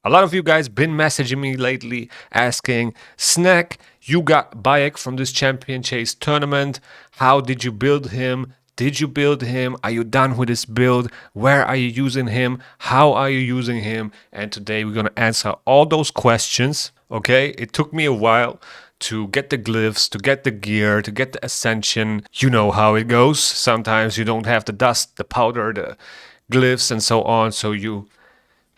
A lot of you guys been messaging me lately asking, Snack, you got Bayek from this Champion Chase tournament. How did you build him? Did you build him? Are you done with this build? Where are you using him? How are you using him? And today we're going to answer all those questions. Okay, it took me a while to get the glyphs, to get the gear, to get the ascension. You know how it goes. Sometimes you don't have the dust, the powder, the glyphs, and so on. So you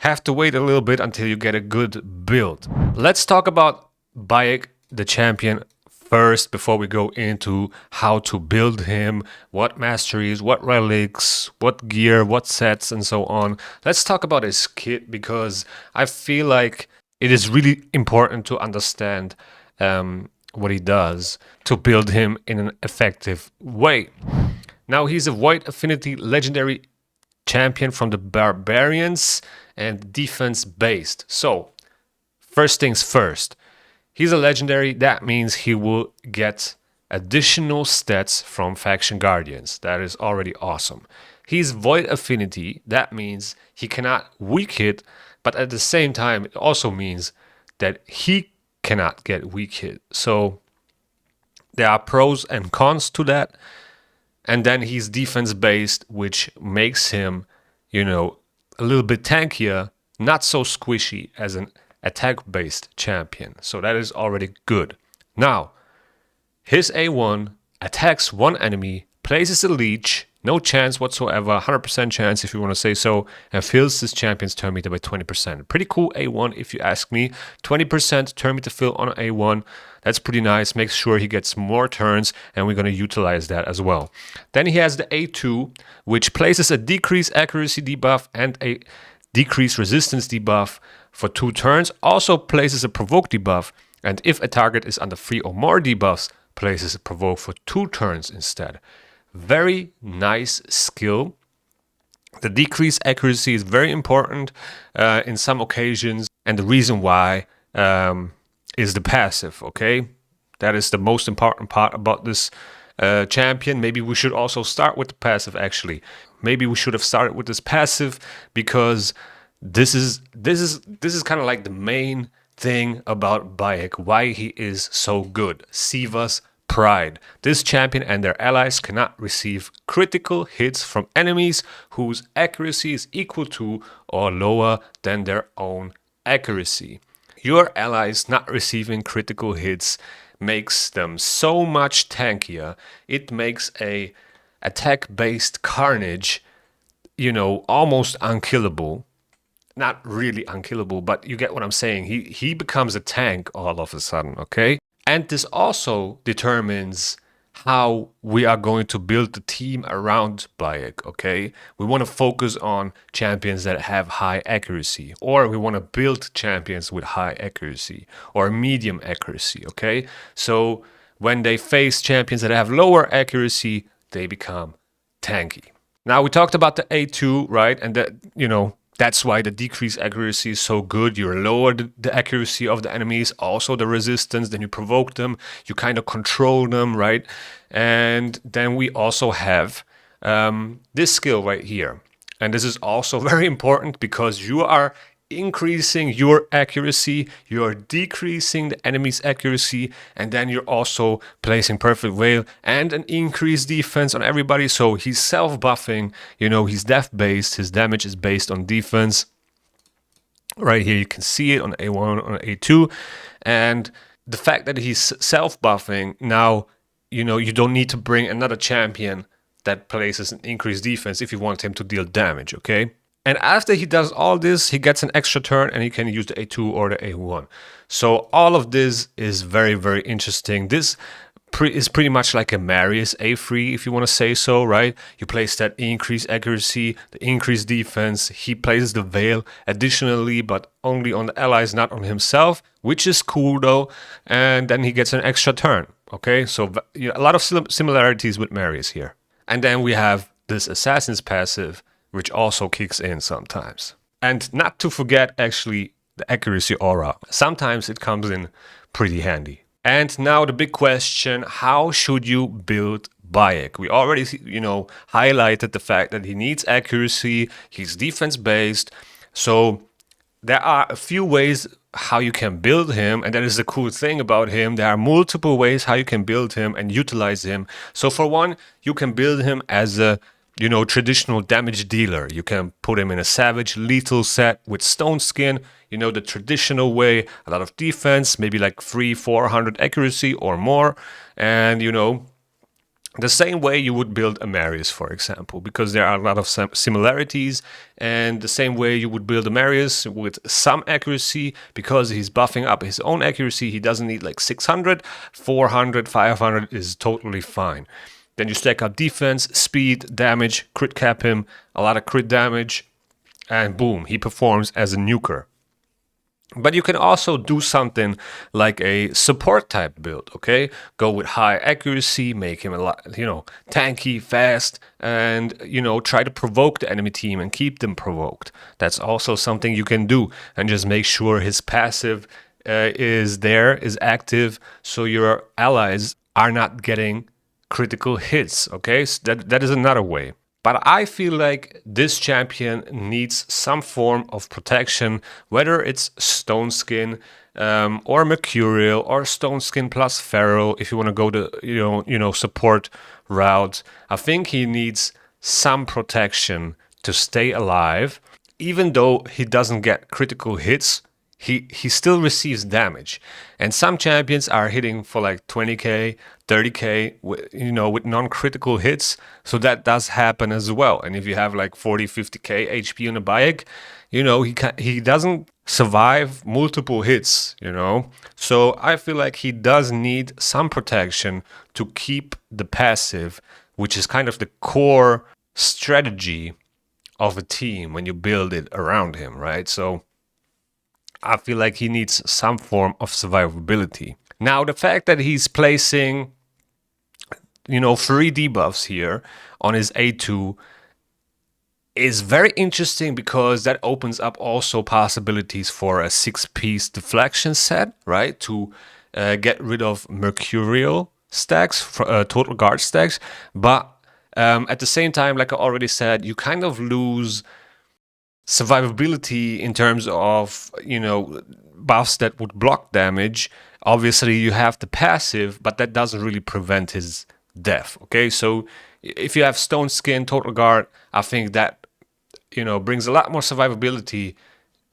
have to wait a little bit until you get a good build. Let's talk about Bayek, the champion, first before we go into how to build him, what masteries, what relics, what gear, what sets, and so on. Let's talk about his kit because I feel like it is really important to understand what he does to build him in an effective way. Now, he's a Void Affinity legendary champion from the Barbarians and defense based. So, first things first, he's a legendary. That means he will get additional stats from Faction Guardians. That is already awesome. He's Void Affinity. That means he cannot weak hit, but at the same time, it also means that he cannot get weak hit. So, there are pros and cons to that. And then he's defense based, which makes him, a little bit tankier, not so squishy as an attack-based champion. So that is already good. Now, his A1 attacks one enemy, places a leech, no chance whatsoever, 100% chance if you want to say so, and fills this champion's turn meter by 20%. Pretty cool A1 if you ask me. 20% turn meter fill on A1. That's pretty nice. Makes sure he gets more turns, and we're going to utilize that as well. Then he has the A2, which places a decreased accuracy debuff and a decreased resistance debuff for 2 turns. Also places a provoke debuff, and if a target is under 3 or more debuffs, places a provoke for 2 turns instead. Very nice skill. The decreased accuracy is very important in some occasions, and the reason why is the passive, okay? That is the most important part about this champion. Maybe we should also start with the passive, actually. Maybe we should have started with this passive because this is kind of like the main thing about Bayek, why he is so good. Siva's Pride. This champion and their allies cannot receive critical hits from enemies whose accuracy is equal to or lower than their own accuracy. Your allies not receiving critical hits makes them so much tankier. It makes a attack-based Carnage, almost unkillable. Not really unkillable, but you get what I'm saying. He becomes a tank all of a sudden, okay? And this also determines how we are going to build the team around Bayek, okay? We want to focus on champions that have high accuracy, or we want to build champions with high accuracy or medium accuracy, okay? So when they face champions that have lower accuracy, they become tanky. Now, we talked about the A2, right? And that, that's why the decreased accuracy is so good. You lower the accuracy of the enemies, also the resistance, then you provoke them, you kind of control them, right? And then we also have this skill right here. And this is also very important because you are increasing your accuracy, you're decreasing the enemy's accuracy, and then you're also placing Perfect Veil and an increased defense on everybody. So he's self-buffing, he's death-based, his damage is based on defense. Right here you can see it on A1, on A2, and the fact that he's self-buffing, now, you don't need to bring another champion that places an increased defense if you want him to deal damage, okay? And after he does all this, he gets an extra turn and he can use the A2 or the A1. So all of this is very, very interesting. This is pretty much like a Marius A3, if you want to say so, right? You place that increased accuracy, the increased defense. He places the Veil additionally, but only on the allies, not on himself, which is cool though. And then he gets an extra turn, okay? So a lot of similarities with Marius here. And then we have this Assassin's passive, which also kicks in sometimes. And not to forget, actually, the accuracy aura. Sometimes it comes in pretty handy. And now the big question, how should you build Bayek? We already, highlighted the fact that he needs accuracy, he's defense-based. So there are a few ways how you can build him, and that is the cool thing about him. There are multiple ways how you can build him and utilize him. So for one, you can build him as a traditional damage dealer. You can put him in a savage lethal set with stone skin, the traditional way, a lot of defense, maybe like 300-400 accuracy or more, and the same way you would build a Marius, for example, because there are a lot of similarities, and the same way you would build a Marius with some accuracy, because he's buffing up his own accuracy. He doesn't need like 600, 400, 500 is totally fine. Then you stack up defense, speed, damage, crit cap him, a lot of crit damage, and boom, he performs as a nuker. But you can also do something like a support type build, okay? Go with high accuracy, make him a lot, tanky, fast, and, try to provoke the enemy team and keep them provoked. That's also something you can do, and just make sure his passive is active, so your allies are not getting critical hits, okay? So that is another way. But I feel like this champion needs some form of protection, whether it's Stone Skin or Mercurial or Stone Skin plus Feral. If you want to go the support route, I think he needs some protection to stay alive. Even though he doesn't get critical hits, he still receives damage. And some champions are hitting for like 20k, 30k, with non-critical hits. So that does happen as well. And if you have like 40, 50k HP on a Bayek, he doesn't survive multiple hits, So I feel like he does need some protection to keep the passive, which is kind of the core strategy of a team when you build it around him, right? So I feel like he needs some form of survivability. Now, the fact that he's placing, 3 debuffs here on his A2 is very interesting, because that opens up also possibilities for a 6-piece deflection set, right? To get rid of Mercurial stacks, total guard stacks. But at the same time, like I already said, you kind of lose survivability in terms of, buffs that would block damage. Obviously, you have the passive, but that doesn't really prevent his death, okay? So if you have Stone Skin, Total Guard, I think that, brings a lot more survivability,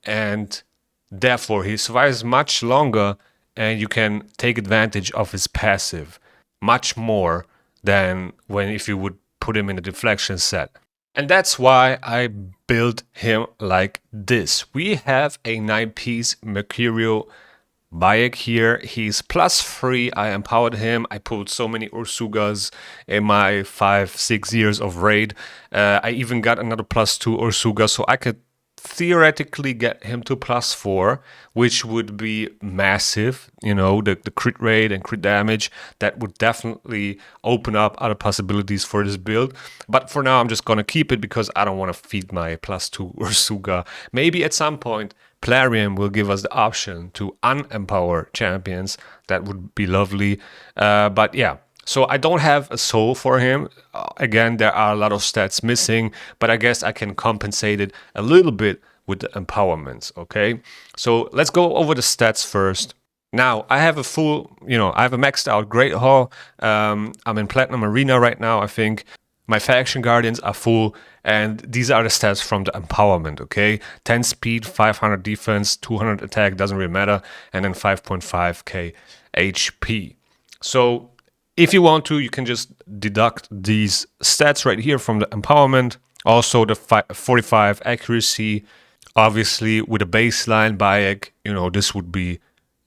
and therefore he survives much longer, and you can take advantage of his passive much more than if you would put him in a deflection set. And that's why I built him like this. We have a 9-piece Mercurial Bayek here. He's +3. I empowered him. I pulled so many Ursugas in my 5-6 years of raid. I even got another +2 Ursuga, so I could theoretically get him to +4, which would be massive. The crit rate and crit damage, that would definitely open up other possibilities for this build. But for now, I'm just gonna keep it because I don't want to feed my +2 Ursuga. Maybe at some point Plarium will give us the option to unempower champions. That would be lovely. But yeah. So I don't have a soul for him. Again, there are a lot of stats missing, but I guess I can compensate it a little bit with the empowerments, okay? So let's go over the stats first. Now, I have a maxed out Great Hall. I'm in Platinum Arena right now, I think. My Faction Guardians are full, and these are the stats from the empowerment, okay? 10 speed, 500 defense, 200 attack, doesn't really matter, and then 5.5k HP. So if you want to, you can just deduct these stats right here from the empowerment. Also the 45 accuracy, obviously with a baseline Bayek,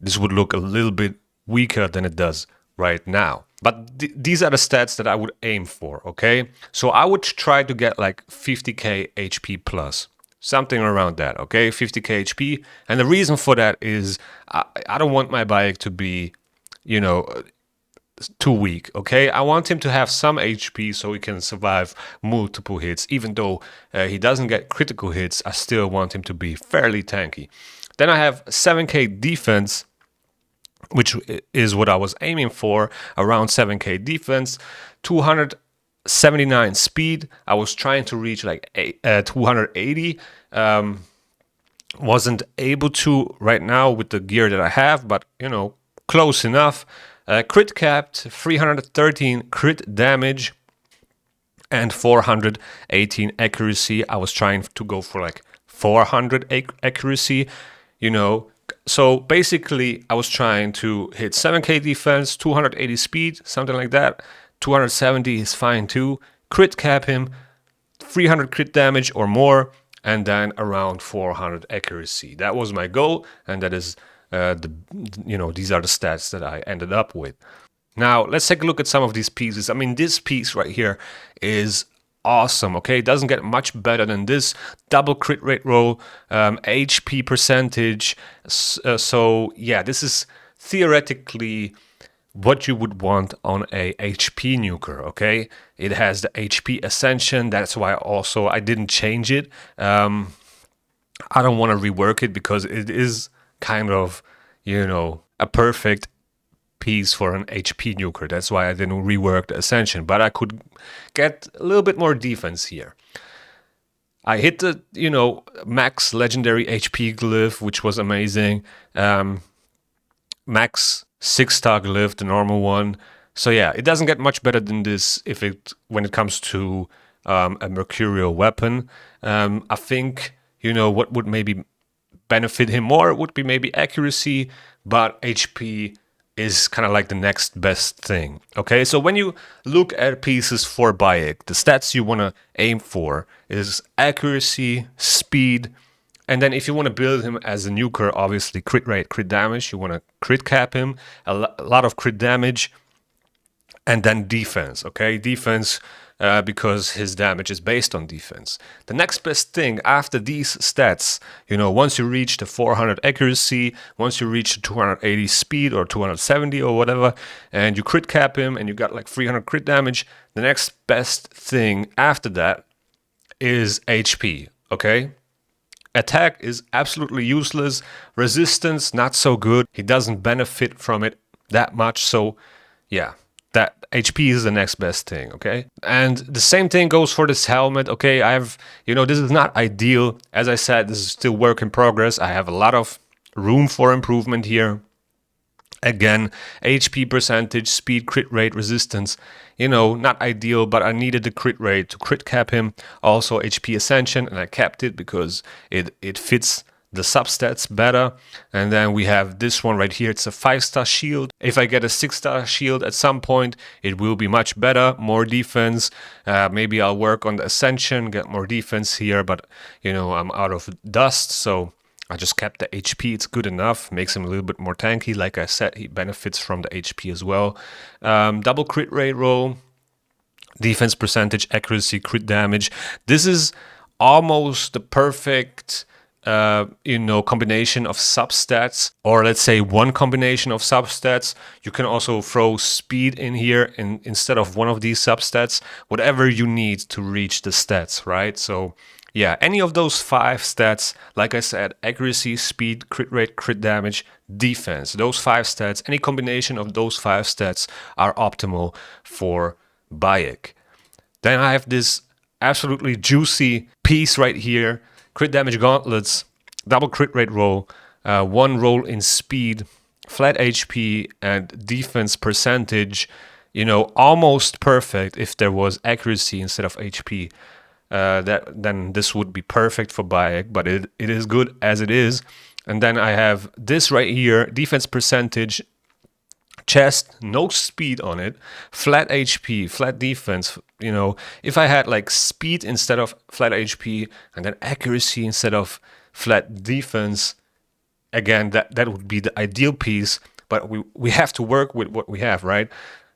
this would look a little bit weaker than it does right now. But these are the stats that I would aim for, okay? So I would try to get like 50k HP plus. Something around that, okay? 50k HP. And the reason for that is I don't want my Bayek to be, too weak, okay? I want him to have some HP so he can survive multiple hits. Even though he doesn't get critical hits, I still want him to be fairly tanky. Then I have 7k defense, which is what I was aiming for, around 7k defense, 279 speed. I was trying to reach like 280, Wasn't able to right now with the gear that I have, but you know, close enough. Crit capped, 313 crit damage and 418 accuracy. I was trying to go for like 400 accuracy, you know. So basically, I was trying to hit 7k defense, 280 speed, something like that. 270 is fine too. Crit cap him, 300 crit damage or more, and then around 400 accuracy. That was my goal, and that is these are the stats that I ended up with. Now, let's take a look at some of these pieces. I mean, this piece right here is awesome, okay? It doesn't get much better than this. Double crit rate roll, HP percentage. So, yeah, this is theoretically what you would want on a HP nuker, okay? It has the HP Ascension. That's why also I didn't change it. I don't want to rework it because it is kind of, you know, a perfect piece for an HP nuker. That's why I didn't rework the Ascension, but I could get a little bit more defense here. I hit the, you know, max legendary HP glyph, which was amazing. Max 6-star glyph, the normal one. So yeah, it doesn't get much better than this when it comes to a mercurial weapon. I think, you know, what would maybe benefit him more would be maybe accuracy, but HP is kind of like the next best thing. Okay, so when you look at pieces for Bayek, the stats you want to aim for is accuracy, speed, and then if you want to build him as a nuker, obviously crit rate, crit damage. You want to crit cap him, a lot of crit damage, and then defense, okay? Defense, because his damage is based on defense. The next best thing after these stats, you know, once you reach the 400 accuracy, once you reach the 280 speed or 270 or whatever, and you crit cap him and you got like 300 crit damage, the next best thing after that is HP, okay? Attack is absolutely useless. Resistance, not so good. He doesn't benefit from it that much, so yeah. That HP is the next best thing, okay? And the same thing goes for this helmet, okay? This is not ideal. As I said, this is still work in progress. I have a lot of room for improvement here. Again, HP percentage, speed, crit rate, resistance, you know, not ideal, but I needed the crit rate to crit cap him. Also HP Ascension, and I kept it because it fits the substats better. And then we have this one right here. It's a 5-star shield. If I get a 6-star shield at some point, it will be much better, more defense. Maybe I'll work on the Ascension, get more defense here, but you know, I'm out of dust, so I just kept the HP. It's good enough, makes him a little bit more tanky. Like I said, he benefits from the HP as well. Double crit rate roll, defense percentage, accuracy, crit damage. This is almost the perfect combination of substats, or let's say one combination of substats. You can also throw speed in here instead of one of these substats, whatever you need to reach the stats, right? So yeah, any of those 5 stats, like I said, accuracy, speed, crit rate, crit damage, defense, those 5 stats, any combination of those 5 stats are optimal for Bayek. Then I have this absolutely juicy piece right here. Crit damage gauntlets, double crit rate roll, 1 roll in speed, flat HP, and defense percentage. You know, almost perfect if there was accuracy instead of HP. Then this would be perfect for Bayek, but it is good as it is. And then I have this right here, defense percentage, chest, no speed on it, flat HP, flat defense. You know, if I had like speed instead of flat HP and then accuracy instead of flat defense, again, that would be the ideal piece, but we have to work with what we have, right?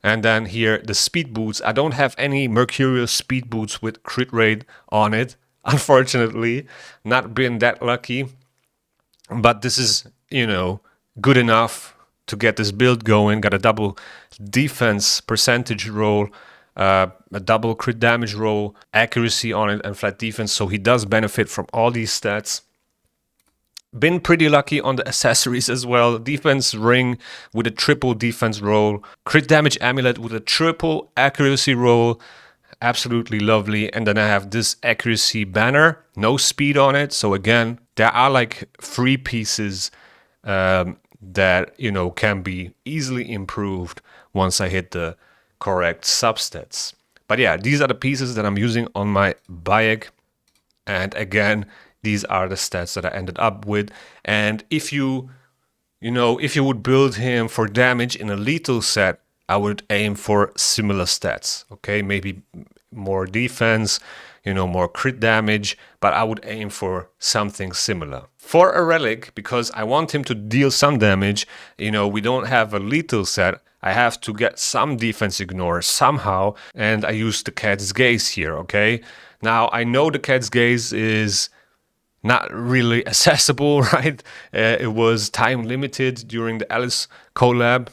And then here, the speed boots. I don't have any Mercurial speed boots with crit rate on it, unfortunately. Not been that lucky. But this is, you know, good enough to get this build going. Got a double defense percentage roll, a double crit damage roll, accuracy on it, and flat defense. So he does benefit from all these stats. Been pretty lucky on the accessories as well. Defense ring with a triple defense roll. Crit damage amulet with a triple accuracy roll. absolutely lovely. And then I have this accuracy banner, no speed on it. So again, there are like free pieces that, you know, can be easily improved once I hit the correct substats. But yeah, these are the pieces that I'm using on my Bayek. And again, these are the stats that I ended up with. And if you would build him for damage in a lethal set, I would aim for similar stats. Okay, maybe more defense, you know, more crit damage, but I would aim for something similar. For a relic, because I want him to deal some damage, you know, we don't have a lethal set. I have to get some defense ignore somehow, and I use the Cat's Gaze here, okay? Now, I know the Cat's Gaze is not really accessible, right? It was time limited during the Alice collab,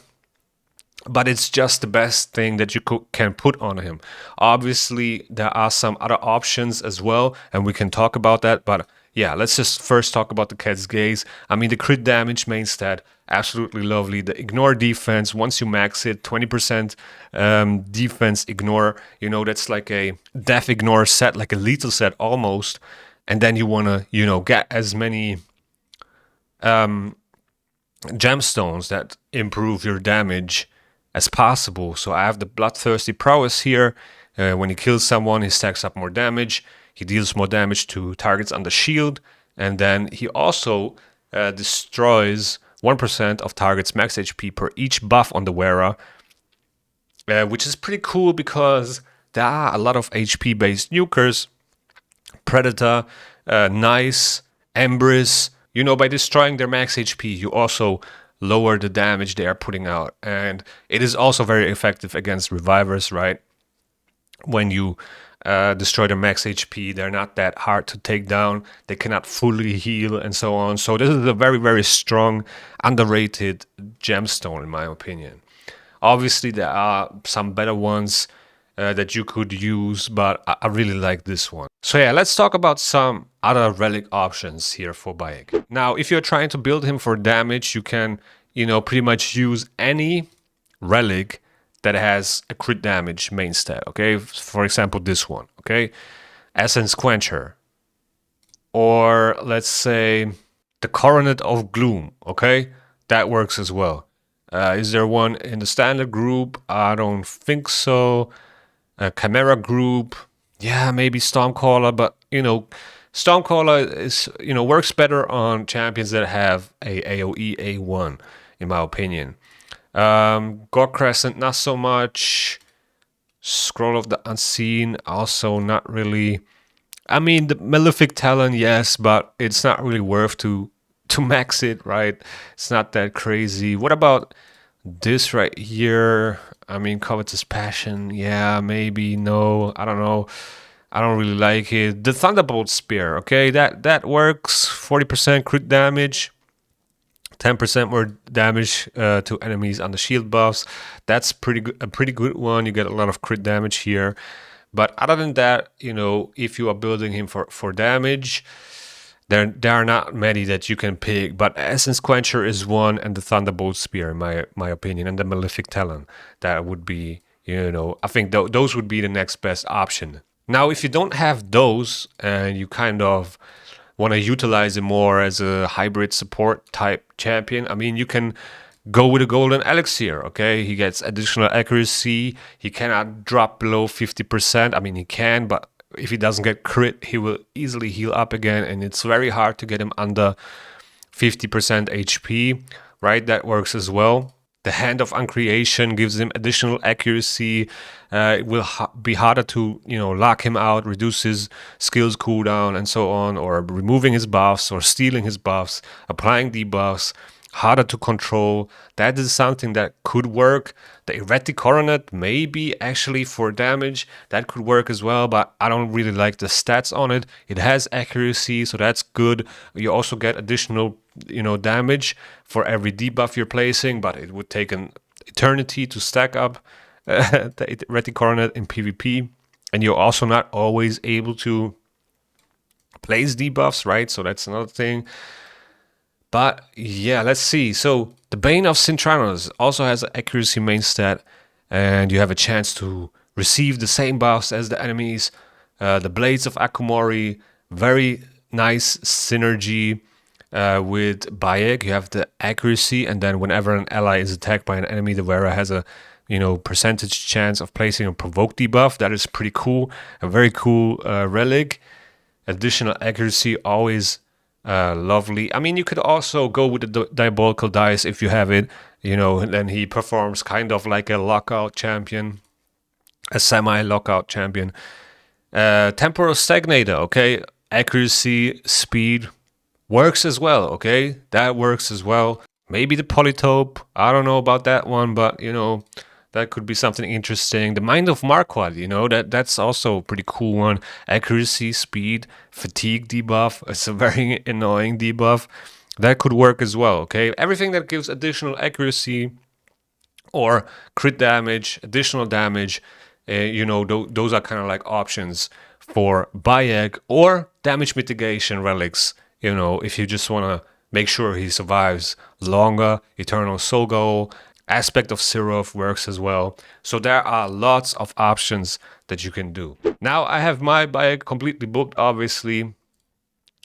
but it's just the best thing that you can put on him. Obviously, there are some other options as well, and we can talk about that, but yeah, let's just first talk about the Cat's Gaze. I mean, the crit damage main stat, absolutely lovely. The ignore defense, once you max it, 20% defense ignore, you know, that's like a death ignore set, like a lethal set almost. And then you want to, you know, get as many gemstones that improve your damage as possible. So I have the Bloodthirsty Prowess here. When he kills someone, he stacks up more damage. He deals more damage to targets under shield. And then he also destroys 1% of targets' max HP per each buff on the wearer, which is pretty cool because there are a lot of HP-based nukers. Predator, Nice, Embrace. You know, by destroying their max HP, you also lower the damage they are putting out. And it is also very effective against revivers, right? When you destroy their max HP, they're not that hard to take down. They cannot fully heal and so on. So this is a very, very strong, underrated gemstone, in my opinion. Obviously, there are some better ones that you could use, but I really like this one. So yeah, let's talk about some other relic options here for Bayek. Now, if you're trying to build him for damage, you can, you know, pretty much use any relic that has a crit damage main stat, okay? For example, this one, okay? Essence Quencher. Or let's say the Coronet of Gloom, okay? That works as well. Is there one in the standard group? I don't think so. Chimera group, yeah, maybe Stormcaller, but you know, Stormcaller is, you know, works better on champions that have a AoE A1, in my opinion. God Crescent, not so much. Scroll of the Unseen, also not really. I mean, the Malefic Talon, yes, but it's not really worth to max it, right? It's not that crazy. What about this right here? I mean, Covetous Passion, yeah, maybe, no, I don't know. I don't really like it. The Thunderbolt Spear, okay, that works. 40% crit damage, 10% more damage to enemies on the shield buffs. That's a pretty good one. You get a lot of crit damage here. But other than that, you know, if you are building him for damage, there are not many that you can pick, but Essence Quencher is one, and the Thunderbolt Spear, in my opinion, and the Malefic Talon. That would be, you know, I think those would be the next best option. Now, if you don't have those, and you kind of want to utilize it more as a hybrid support type champion, I mean, you can go with a Golden Elixir, okay? He gets additional accuracy. He cannot drop below 50%. I mean, he can, but if he doesn't get crit, he will easily heal up again, and it's very hard to get him under 50% HP, right? That works as well. The Hand of Uncreation gives him additional accuracy. It will be harder to, you know, lock him out, reduce his skills cooldown and so on, or removing his buffs or stealing his buffs, applying debuffs. Harder to control. That is something that could work. The Erratic Coronet, maybe actually for damage, that could work as well, but I don't really like the stats on it. It has accuracy, so that's good. You also get additional, you know, damage for every debuff you're placing, but it would take an eternity to stack up the Erratic Coronet in PvP, and you're also not always able to place debuffs, right? So that's another thing. But yeah, let's see. So the Bane of Cintranos also has an accuracy main stat, and you have a chance to receive the same buffs as the enemies. The Blades of Akumori, very nice synergy with Bayek. You have the accuracy, and then whenever an ally is attacked by an enemy, the wearer has a percentage chance of placing a provoke debuff. That is pretty cool. A very cool relic. Additional accuracy, always lovely. I mean, you could also go with the Diabolical Dice if you have it. And then he performs kind of like a lockout champion, a semi-lockout champion. Temporal Stagnator, okay? Accuracy, speed, works as well, okay? That works as well. Maybe the Polytope, I don't know about that one, but, that could be something interesting. The Mind of Marquardt, that's also a pretty cool one. Accuracy, speed, fatigue debuff. It's a very annoying debuff. That could work as well, okay? Everything that gives additional accuracy or crit damage, additional damage, those are kind of like options for Bayek, or damage mitigation relics, if you just want to make sure he survives longer. Eternal Soul Goal, Aspect of Sirov works as well. So there are lots of options that you can do. Now I have my Bayek completely booked, obviously.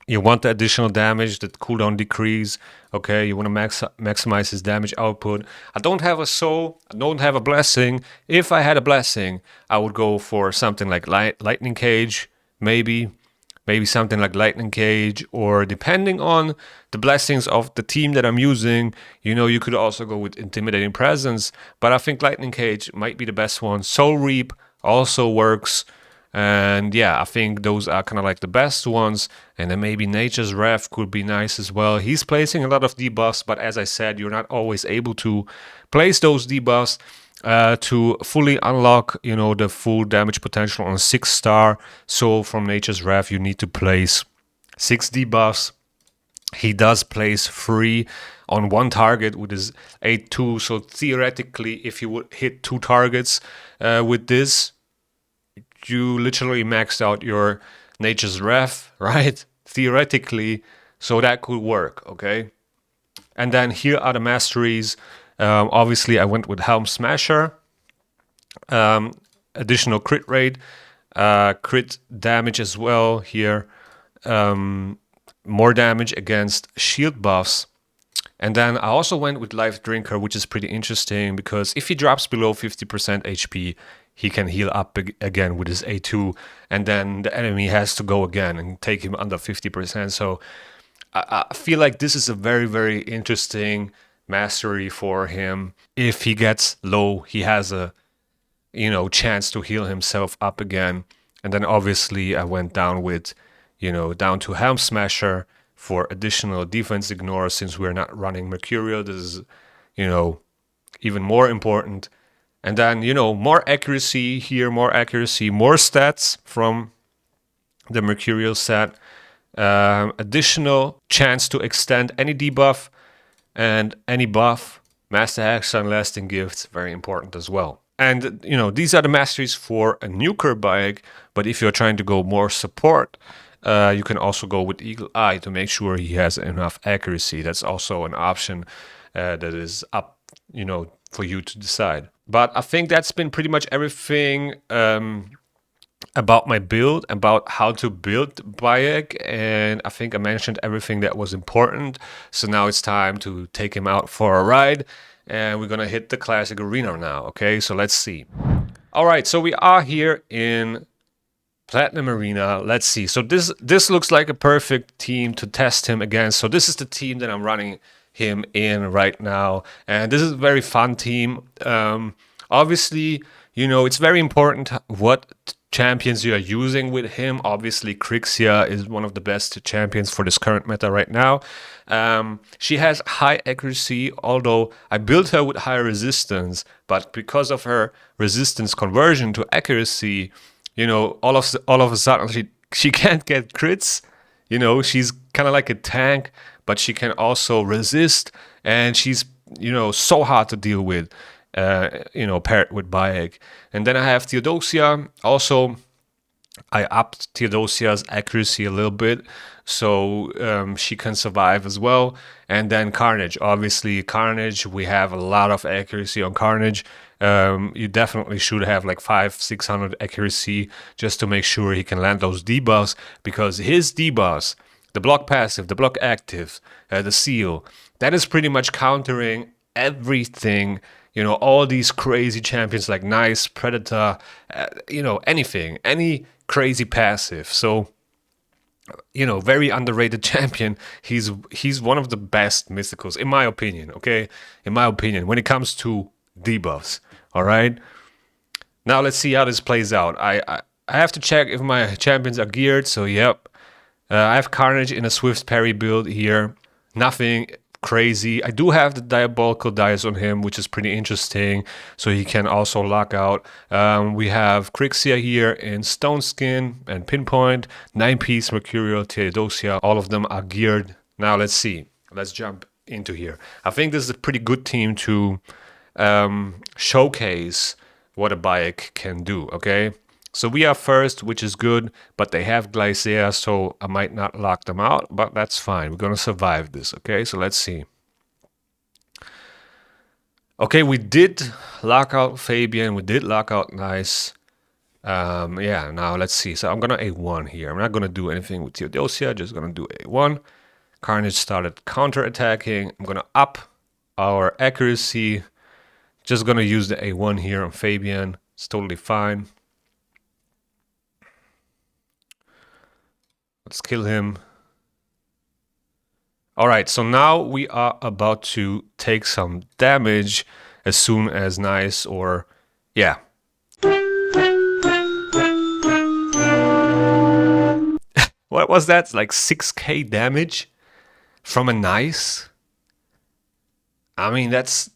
You want the additional damage, the cooldown decrease, okay? You want to maximize his damage output. I don't have a soul, I don't have a blessing. If I had a blessing, I would go for something like Lightning Cage, maybe something like Lightning Cage, or depending on the blessings of the team that I'm using, you could also go with Intimidating Presence, but I think Lightning Cage might be the best one. Soul Reap also works. And yeah, I think those are kind of like the best ones. And then maybe Nature's Wrath could be nice as well. He's placing a lot of debuffs, but as I said, you're not always able to place those debuffs to fully unlock, the full damage potential on 6-star. So from Nature's Wrath, you need to place 6 debuffs. He does place 3 on one target with his 8-2. So theoretically, if you would hit 2 targets with this, you literally maxed out your Nature's Wrath, right? Theoretically, so that could work, okay? And then here are the masteries. Obviously, I went with Helm Smasher. Additional crit rate, crit damage as well here. More damage against shield buffs. And then I also went with Life Drinker, which is pretty interesting because if he drops below 50% HP, he can heal up again with his A2, and then the enemy has to go again and take him under 50%. So I feel like this is a very, very interesting mastery for him. If he gets low, he has a chance to heal himself up again. And then obviously I went down with down to Helm Smasher for additional defense ignore, since we're not running Mercurial. This is even more important. And then, more accuracy here, more stats from the Mercurial set. Additional chance to extend any debuff and any buff. Master Action, Lasting Gifts, very important as well. And, these are the masteries for a nuker Bayek, but if you're trying to go more support, you can also go with Eagle Eye to make sure he has enough accuracy. That's also an option that is up, for you to decide. But I think that's been pretty much everything about my build, about how to build Bayek, and I think I mentioned everything that was important. So now it's time to take him out for a ride, and we're gonna hit the classic arena now, okay? So let's see. All right, so we are here in Platinum Arena. Let's see. So this looks like a perfect team to test him against. So this is the team that I'm running him in right now, and this is a very fun team. Obviously, it's very important what champions you are using with him. Obviously, Crixia is one of the best champions for this current meta right now. She has high accuracy, although I built her with high resistance, but because of her resistance conversion to accuracy, all of a sudden she can't get crits. She's kind of like a tank, but she can also resist, and she's so hard to deal with, paired with Bayek. And then I have Theodosia, also I upped Theodosia's accuracy a little bit so she can survive as well. And then Carnage. Obviously, Carnage, we have a lot of accuracy on Carnage. You definitely should have like 500-600 accuracy just to make sure he can land those debuffs, because his debuffs, the block passive, the block active, the seal, that is pretty much countering everything. You know, all these crazy champions like Nice, Predator, you know, anything, any crazy passive. So, you know, very underrated champion. He's one of the best mysticals, in my opinion, okay? In my opinion, when it comes to debuffs, all right? Now let's see how this plays out. I have to check if my champions are geared, so yep. I have Carnage in a Swift Parry build here. Nothing crazy. I do have the Diabolical Dice on him, which is pretty interesting, so he can also lock out. We have Crixia here in Stone Skin and Pinpoint, 9-piece Mercurial, Theodosia. All of them are geared. Now let's see. Let's jump into here. I think this is a pretty good team to showcase what a Bayek can do, okay? So we are first, which is good, but they have Glycea, so I might not lock them out, but that's fine. We're going to survive this, okay? So let's see. Okay, we did lock out Fabian. We did lock out Nice. Yeah, now let's see. So I'm going to A1 here. I'm not going to do anything with Theodosia, just going to do A1. Carnage started counter-attacking. I'm going to up our accuracy. Just going to use the A1 here on Fabian. It's totally fine. Let's kill him. All right, so now we are about to take some damage as soon as Nice or... yeah. What was that? Like 6k damage from a Nice? I mean, that's...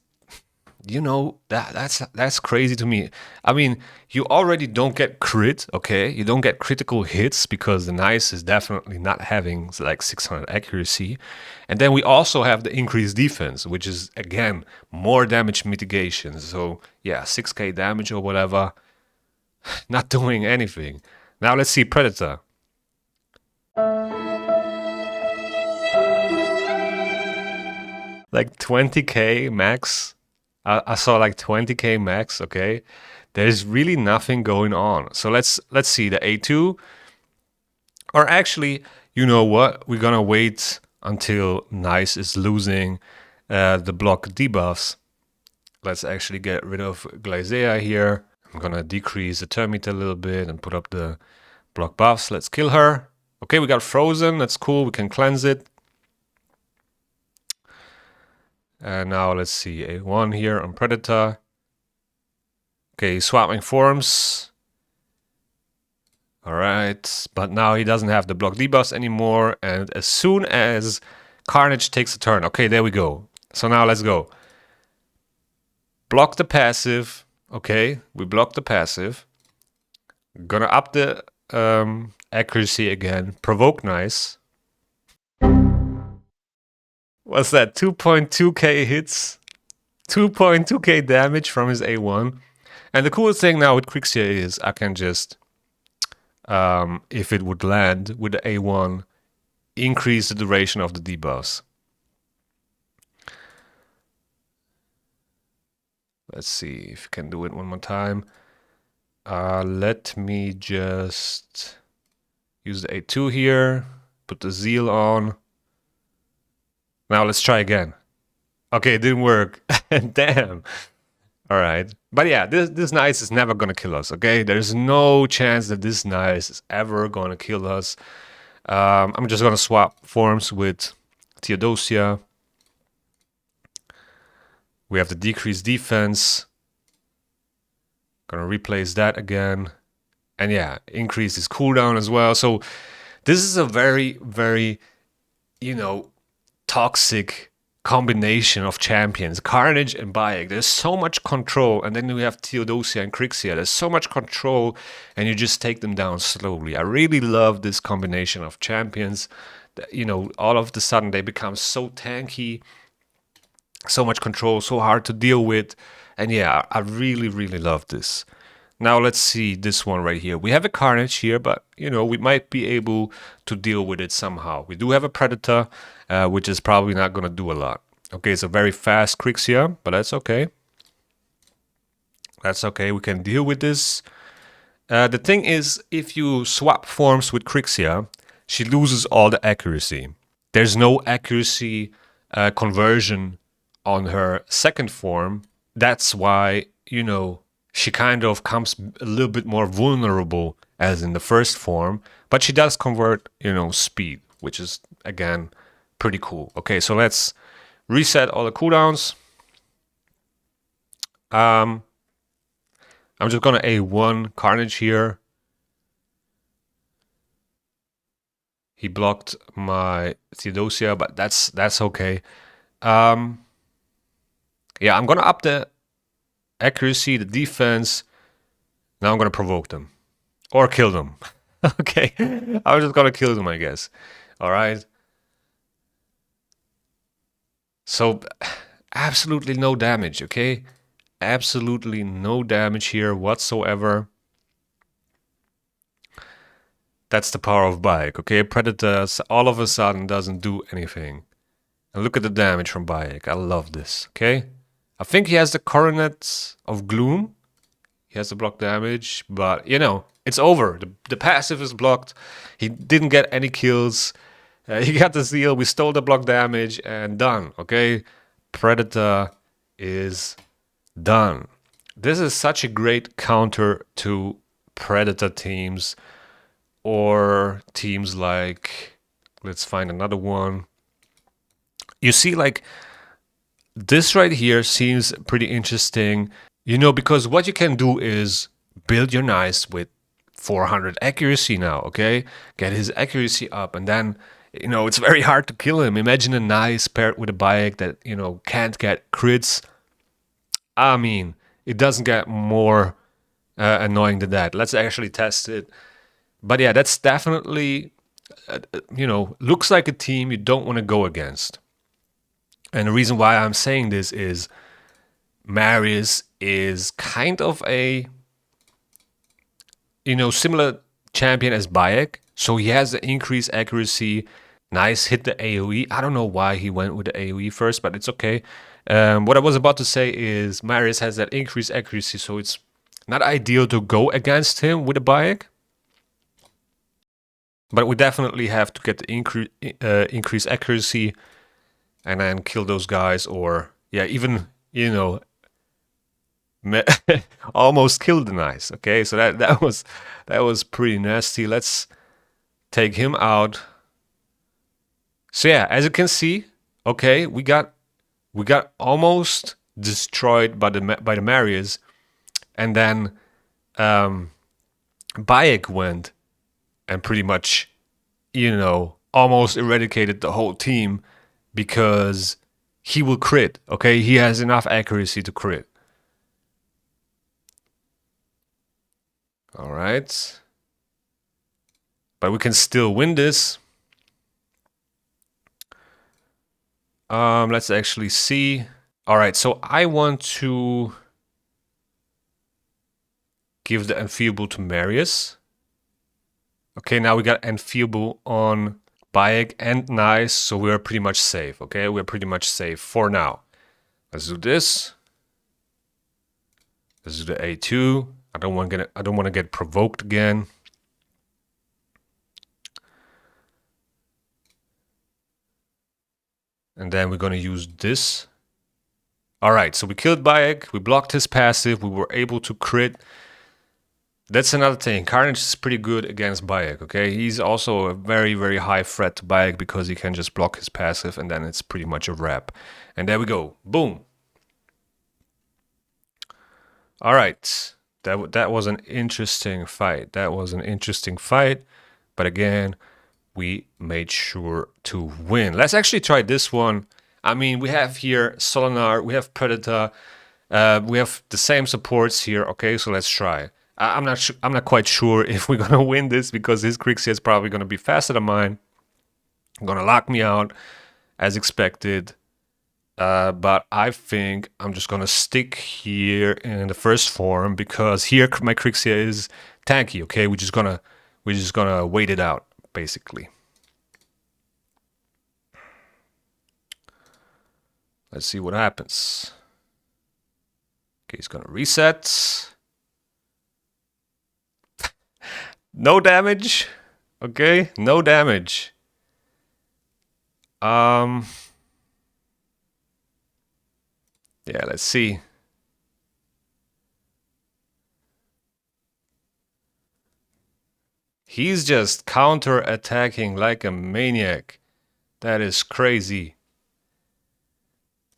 you know, that's crazy to me. I mean, you already don't get crit, okay? You don't get critical hits because the Nice is definitely not having like 600 accuracy. And then we also have the increased defense, which is, again, more damage mitigation. So, yeah, 6k damage or whatever. Not doing anything. Now let's see Predator. Like 20k max. I saw like 20k max, okay? There's really nothing going on. So let's see the A2. Or actually, you know what? We're gonna wait until Nice is losing the block debuffs. Let's actually get rid of Glycea here. I'm gonna decrease the turn meter a little bit and put up the block buffs. Let's kill her. Okay, we got Frozen. That's cool. We can cleanse it. And now let's see, A1 here on Predator. Okay, swapping forms. All right, but now he doesn't have the block debuffs anymore. And as soon as Carnage takes a turn, okay, there we go. So now let's go. Block the passive. Okay, we block the passive. Gonna up the accuracy again. Provoke Nice. What's that? 2.2k hits, 2.2k damage from his A1. And the coolest thing now with Crixia is I can just, if it would land with the A1, increase the duration of the debuffs. Let's see if you can do it one more time. Let me just use the A2 here, put the Zeal on. Now let's try again. Okay, it didn't work. Damn. All right. But yeah, this Nice is never going to kill us, okay? There's no chance that this Nice is ever going to kill us. I'm just going to swap forms with Theodosia. We have the decreased defense. Going to replace that again. And yeah, increase his cooldown as well. So this is a very, very, you know, toxic combination of champions, Carnage and Bayek. There's so much control, and then we have Theodosia and Crixia. There's so much control, and you just take them down slowly. I really love this combination of champions. You know, all of a sudden they become so tanky, so much control, so hard to deal with, and yeah, I really, really love this. Now let's see this one right here. We have a Carnage here, but you know, we might be able to deal with it somehow. We do have a Predator, which is probably not going to do a lot. Okay, it's a very fast Crixia, but that's okay. That's okay, we can deal with this. The thing is, if you swap forms with Crixia, she loses all the accuracy. There's no accuracy conversion on her second form. That's why, you know, she kind of comes a little bit more vulnerable as in the first form, but she does convert, you know, speed, which is, again, pretty cool. Okay, so let's reset all the cooldowns. I'm just gonna A1 Carnage here. He blocked my Theodosia, but that's okay. Yeah, I'm gonna up the accuracy, the defense. Now I'm gonna provoke them. Or kill them. Okay, I was just gonna kill them, I guess. Alright. So, absolutely no damage, okay? Absolutely no damage here whatsoever. That's the power of Bayek, okay? Predators all of a sudden doesn't do anything. And look at the damage from Bayek. I love this, okay? I think he has the Coronet of Gloom. He has the block damage, but, you know, it's over. The passive is blocked. He didn't get any kills. He got the seal. We stole the block damage and done, okay? Predator is done. This is such a great counter to Predator teams or teams like, let's find another one. You see, like, this right here seems pretty interesting, you know, because what you can do is build your Nice with 400 accuracy now, okay? Get his accuracy up, and then, you know, it's very hard to kill him. Imagine a Nice paired with a Bayek that, you know, can't get crits. I mean, it doesn't get more annoying than that. Let's actually test it. But yeah, that's definitely, you know, looks like a team you don't want to go against. And the reason why I'm saying this is Marius is kind of a, you know, similar champion as Bayek. So he has the increased accuracy. Nice hit the AoE. I don't know why he went with the AoE first, but it's okay. What I was about to say is Marius has that increased accuracy, so it's not ideal to go against him with a Bayek. But we definitely have to get the increased accuracy and then kill those guys, or yeah, even, you know, almost killed the Nice. Okay, so that was pretty nasty. Let's take him out. So yeah, as you can see, okay, we got almost destroyed by the Marius, and then Bayek went and pretty much, you know, almost eradicated the whole team because he will crit, okay? He has enough accuracy to crit. All right. But we can still win this. Let's actually see. All right, so I want to give the Enfeeble to Marius. Okay, now we got Enfeeble on Bayek and Nice, so we're pretty much safe, okay? We're pretty much safe for now. Let's do this. Let's do the A2. I don't want to get provoked again. And then we're going to use this. All right, so we killed Bayek. We blocked his passive. We were able to crit. That's another thing. Carnage is pretty good against Bayek, okay? He's also a very, very high threat to Bayek because he can just block his passive and then it's pretty much a wrap. And there we go. Boom. All right. That was an interesting fight. That was an interesting fight. But again, we made sure to win. Let's actually try this one. I mean, we have here Solinar, we have Predator, we have the same supports here. Okay, so let's try. I'm not quite sure if we're gonna win this because his Crixia is probably gonna be faster than mine. Gonna lock me out as expected. But I think I'm just gonna stick here in the first form because here my Crixia is tanky. Okay, we're just gonna wait it out basically. Let's see what happens. Okay, he's gonna reset. No damage. Okay, no damage. Yeah, let's see. He's just counter-attacking like a maniac. That is crazy.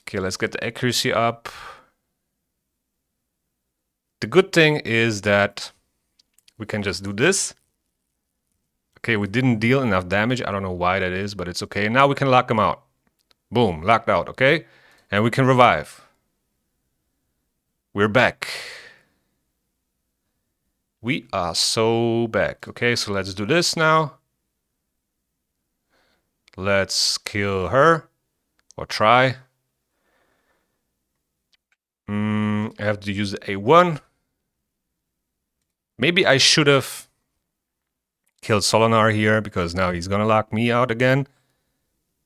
Okay, let's get the accuracy up. The good thing is that we can just do this. Okay, we didn't deal enough damage. I don't know why that is, but it's okay. Now we can lock him out. Boom, locked out, okay? And we can revive. We're back. We are so back. Okay, so let's do this now. Let's kill her. Or try. I have to use the A1. Maybe I should have killed Solinar here because now he's gonna lock me out again.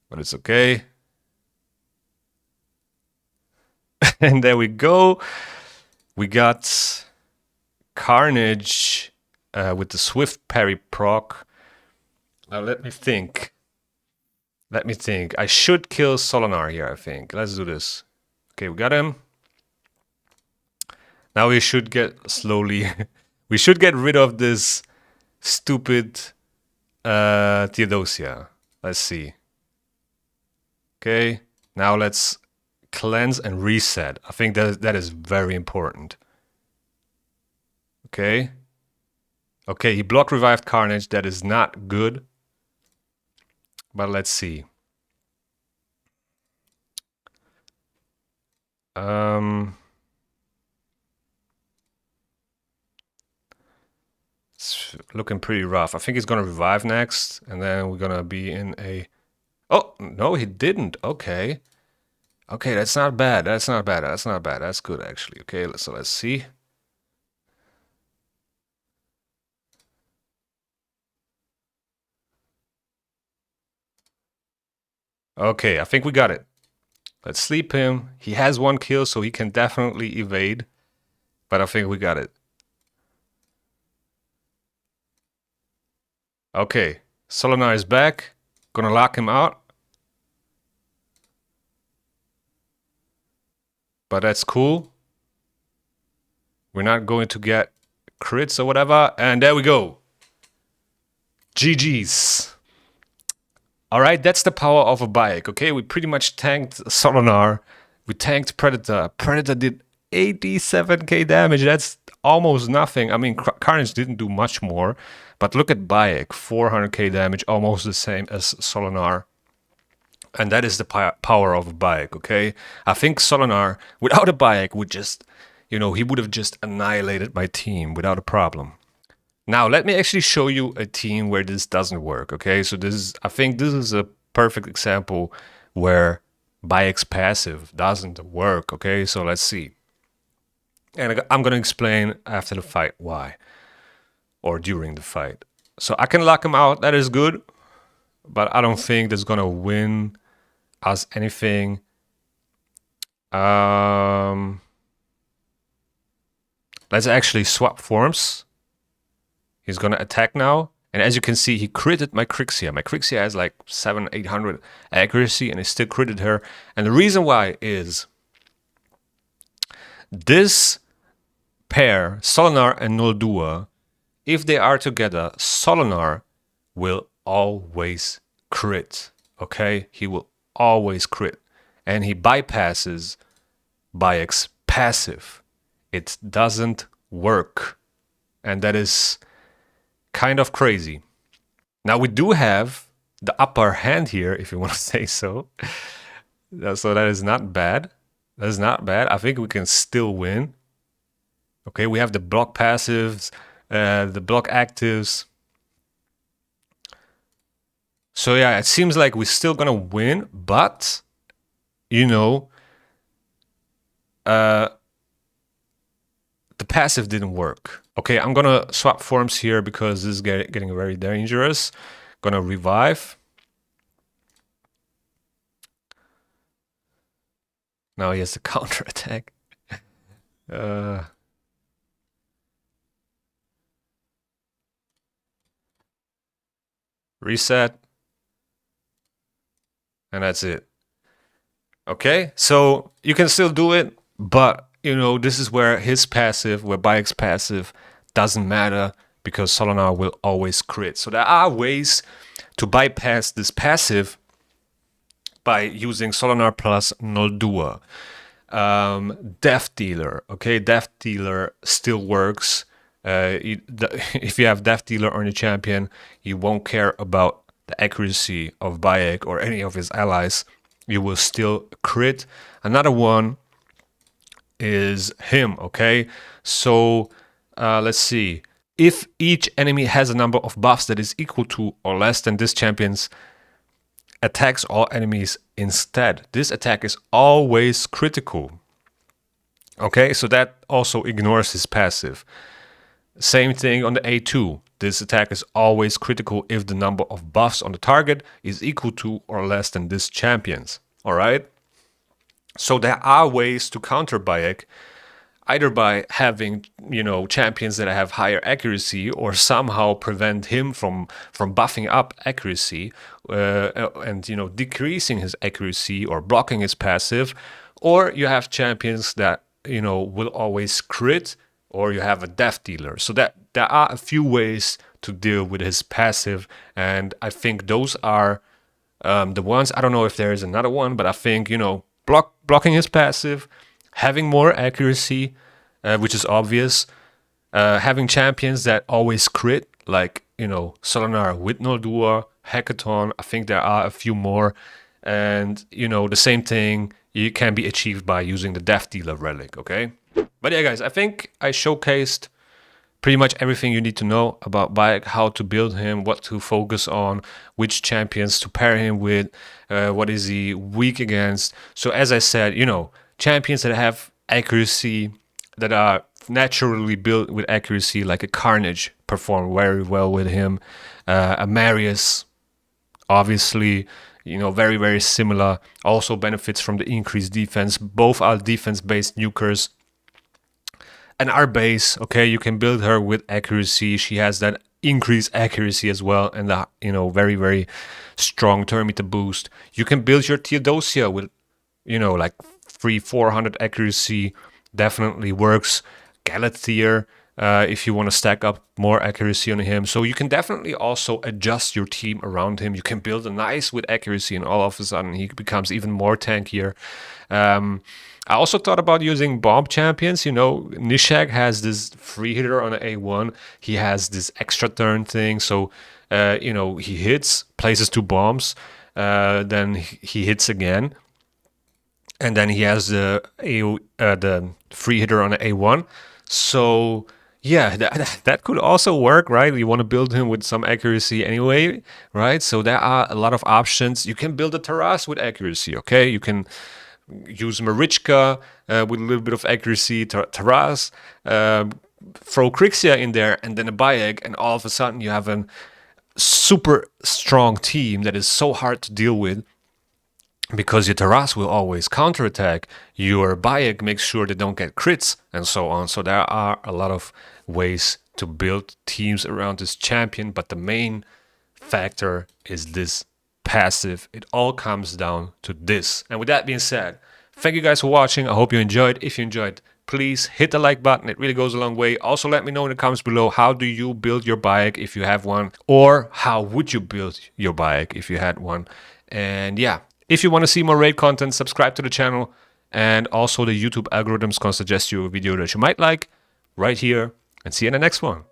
But it's okay. And there we go. We got Carnage with the Swift Parry proc. Now let me think. I should kill Solinar here, I think. Let's do this. Okay, we got him. Now we should get slowly... we should get rid of this stupid Theodosia. Let's see. Okay, now let's cleanse and reset. I think that is very important. Okay. Okay, he block revived Carnage. That is not good. But let's see. It's looking pretty rough. I think he's gonna revive next, and then we're gonna be in a... Oh, no, he didn't. Okay. Okay, that's not bad. That's not bad. That's not bad. That's good, actually. Okay, so let's see. Okay, I think we got it. Let's sleep him. He has 1 kill, so he can definitely evade. But I think we got it. Okay, Solinar is back. Gonna lock him out. But that's cool. We're not going to get crits or whatever. And there we go. GG's. Alright, that's the power of a Bayek, okay? We pretty much tanked Solinar. We tanked Predator. Predator did 87k damage. That's almost nothing. I mean, Carnage didn't do much more. But look at Bayek. 400k damage, almost the same as Solinar. And that is the power of a Bayek, okay? I think Solinar, without a Bayek, would just, you know, he would have just annihilated my team without a problem. Now, let me actually show you a team where this doesn't work, okay? So I think this is a perfect example where Bayek's passive doesn't work, okay? So let's see. And I'm gonna explain after the fight why, or during the fight. So I can lock him out, that is good, but I don't think that's gonna win us anything. Let's actually swap forms. He's gonna attack now. And as you can see, he critted my Crixia. My Crixia has like 700-800 accuracy and he still critted her. And the reason why is this pair, Solinar and Noldua, if they are together, Solinar will always crit. Okay? He will always crit. And he bypasses Bayek's passive. It doesn't work. And that is kind of crazy. Now we do have the upper hand here, if you want to say so. So that is not bad. That is not bad. I think we can still win. Okay, we have the block passives, the block actives. So yeah, it seems like we're still gonna win, but you know, the passive didn't work. Okay, I'm gonna swap forms here because this is getting very dangerous. Gonna revive. Now he has the counter attack. Reset. And that's it. Okay, so you can still do it, but this is where his passive, where Bayek's passive doesn't matter because Solinar will always crit. So there are ways to bypass this passive by using Solinar plus Noldua. Death Dealer, okay, Death Dealer still works. If you have Death Dealer on your champion, you won't care about the accuracy of Bayek or any of his allies. You will still crit. Another one is him, okay? So let's see. If each enemy has a number of buffs that is equal to or less than this champion's, attacks all enemies instead. This attack is always critical. Okay, so that also ignores his passive. Same thing on the A2. This attack is always critical if the number of buffs on the target is equal to or less than this champion's. Alright? So there are ways to counter Bayek, either by having, champions that have higher accuracy or somehow prevent him from buffing up accuracy and, decreasing his accuracy or blocking his passive. Or you have champions that, will always crit, or you have a Death Dealer. So that there are a few ways to deal with his passive, and I think those are the ones. I don't know if there is another one, but I think, blocking his passive, having more accuracy, which is obvious, having champions that always crit, like, Solinar with Noldua, Hackathon. I think there are a few more. And, the same thing it can be achieved by using the Death Dealer relic, okay? But yeah, guys, I think I showcased pretty much everything you need to know about Bayek, how to build him, what to focus on, which champions to pair him with, what is he weak against. So as I said, champions that have accuracy, that are naturally built with accuracy, like a Carnage, perform very well with him. A Marius, obviously, very, very similar. Also benefits from the increased defense. Both are defense-based nukers. And our base, okay, you can build her with accuracy. She has that increased accuracy as well, and the very, very strong turn meter boost. You can build your Theodosia with, like 300-400 accuracy. Definitely works. Galathir, if you want to stack up more accuracy on him. So you can definitely also adjust your team around him. You can build a nice with accuracy, and all of a sudden he becomes even more tankier. I also thought about using bomb champions. Nishag has this free hitter on an A1. He has this extra turn thing. So, he hits, places 2 bombs, then he hits again. And then he has the free hitter on an A1. So, yeah, that could also work, right? You want to build him with some accuracy anyway, right? So there are a lot of options. You can build a Taras with accuracy, okay? You can use Marichka with a little bit of accuracy, Taras, throw Krixia in there, and then a Bayek, and all of a sudden you have a super strong team that is so hard to deal with, because your Taras will always counterattack, your Bayek makes sure they don't get crits, and so on. So there are a lot of ways to build teams around this champion, but the main factor is this passive. It all comes down to this. And with that being said, thank you guys for watching. I hope you enjoyed. If you enjoyed, please hit the like button. It really goes a long way. Also, let me know in the comments below, how do you build your Bayek if you have one? Or how would you build your Bayek if you had one? And yeah, if you want to see more raid content, subscribe to the channel. And also the YouTube algorithms can suggest you a video that you might like right here. And see you in the next one.